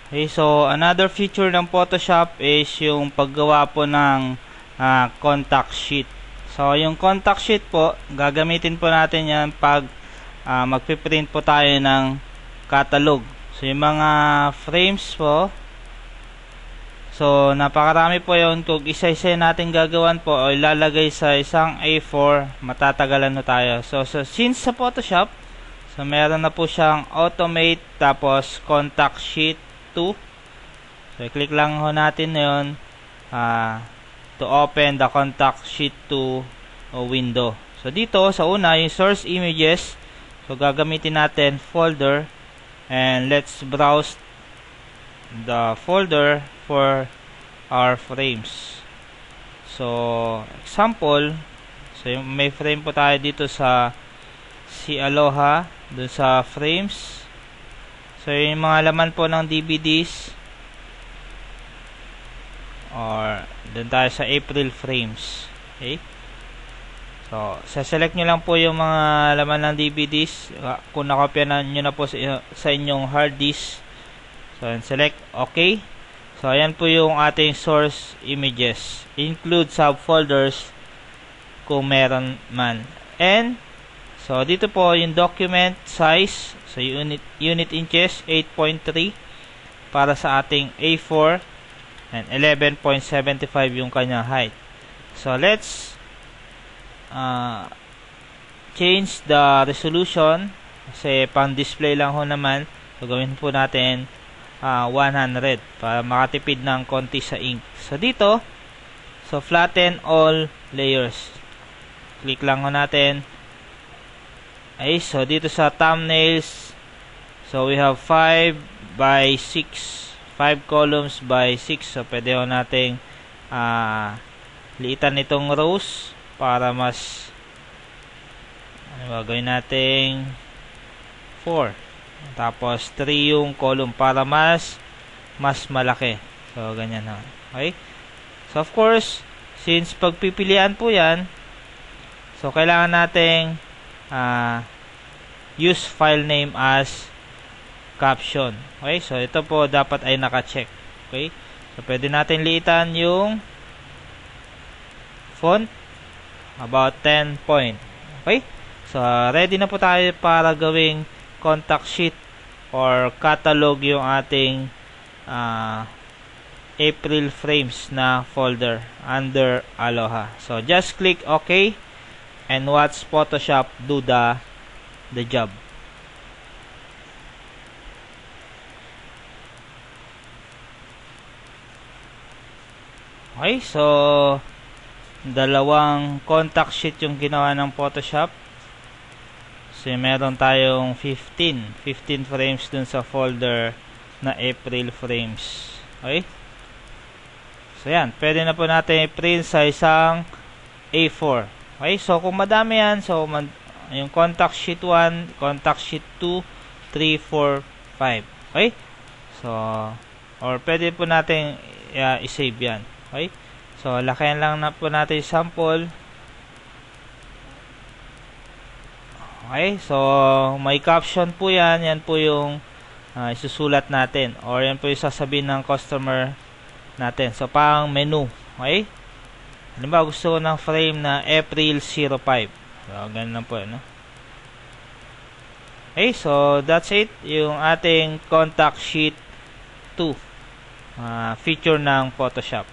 Okay, so another feature ng Photoshop is yung paggawa po ng contact sheet. So yung contact sheet po, gagamitin po natin yan pag magpiprint po tayo ng catalog. So yung mga frames po, so napakarami po yun. Kung isa-isa natin gagawan po o ilalagay sa isang A4, matatagalan na tayo. So since sa Photoshop, so meron na po siyang automate tapos contact sheet 2. So i-click lang ho natin na yun to open the contact sheet 2 window. So dito sa una yung source images, so gagamitin natin folder, and let's browse the folder for our frames. So example, so may frame po tayo dito sa si Aloha, dun sa frames. So yung mga laman po ng DVDs, or dun tayo sa April frames. Okay, so select nyo lang po yung mga laman ng DVDs kung nakopya nyo na po sa inyong hard disk. So select OK. So ayan po yung ating source images, include subfolders kung meron man. And so dito po yung document size, so unit inches 8.3 para sa ating A4, and 11.75 yung kanyang height. So let's change the resolution kasi pang display lang ho naman. So gawin po natin 100 para makatipid ng konti sa ink. So dito, so flatten all layers, click lang ho natin. Okay, so dito sa thumbnails, so we have 5 by 6, 5 columns by 6. So pwede ho nating liitan itong rows para mas gagawin nating 4, tapos 3 yung column para mas malaki. So ganyan ha. Okay, so of course since pagpipilian po yan, so kailangan nating use file name as caption. Okay, so ito po dapat ay naka-check. Okay, so pwede natin liitan yung font about 10 point. Okay, so ready na po tayo para gawing contact sheet or catalog yung ating April frames na folder under Aloha. So just click OK and watch Photoshop do the job. Okay, so dalawang contact sheet yung ginawa ng Photoshop. So meron tayong 15 frames dun sa folder na April frames. Okay, so yan, pwede na po natin i-print sa isang A4. Okay, so kung madami yan, so yung contact sheet 1, contact sheet 2, 3, 4, 5. Okay, so or pwede po natin i-save yan. Okay, so lakayan lang na po natin yung sample. Okay, so may caption po yan. Yan po yung isusulat natin, or yan po yung sasabihin ng customer natin. So pang menu. Okay, halimbawa gusto ko ng frame na April 05. So ganun lang po, no? Okay, so that's it, yung ating contact sheet 2 feature ng Photoshop.